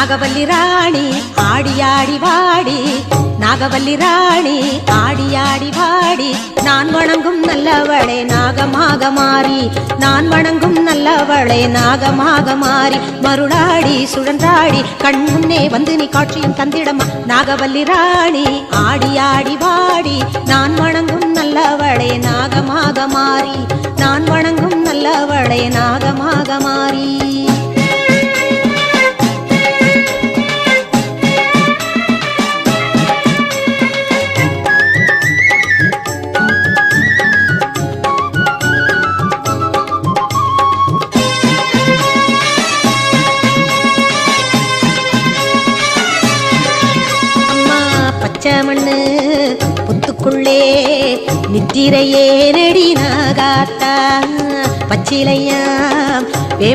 நாகவல்லி ராணி ஆடி ஆடி வாடி, நாகவல்லி ராணி ஆடி ஆடி வாடி. நான் வணங்கும் நல்லவளே நாகமாக மாறி, நான் வணங்கும் நல்லவளே நாகமாக மாறி. மருளாடி சுழன்றாடி கண் முன்னே வந்து நீ காட்சியும் தந்திடமா. நாகவல்லி ராணி ஆடி ஆடி வாடி, நான் வணங்கும் நல்லவளே நாகமாக மாறி, நான் வணங்கும் நல்லவளே நாகமாக மாறி. மண்ணு புத்துக்குள்ளே நித்திரையே நெடி நாகாத்தா பச்சிலையா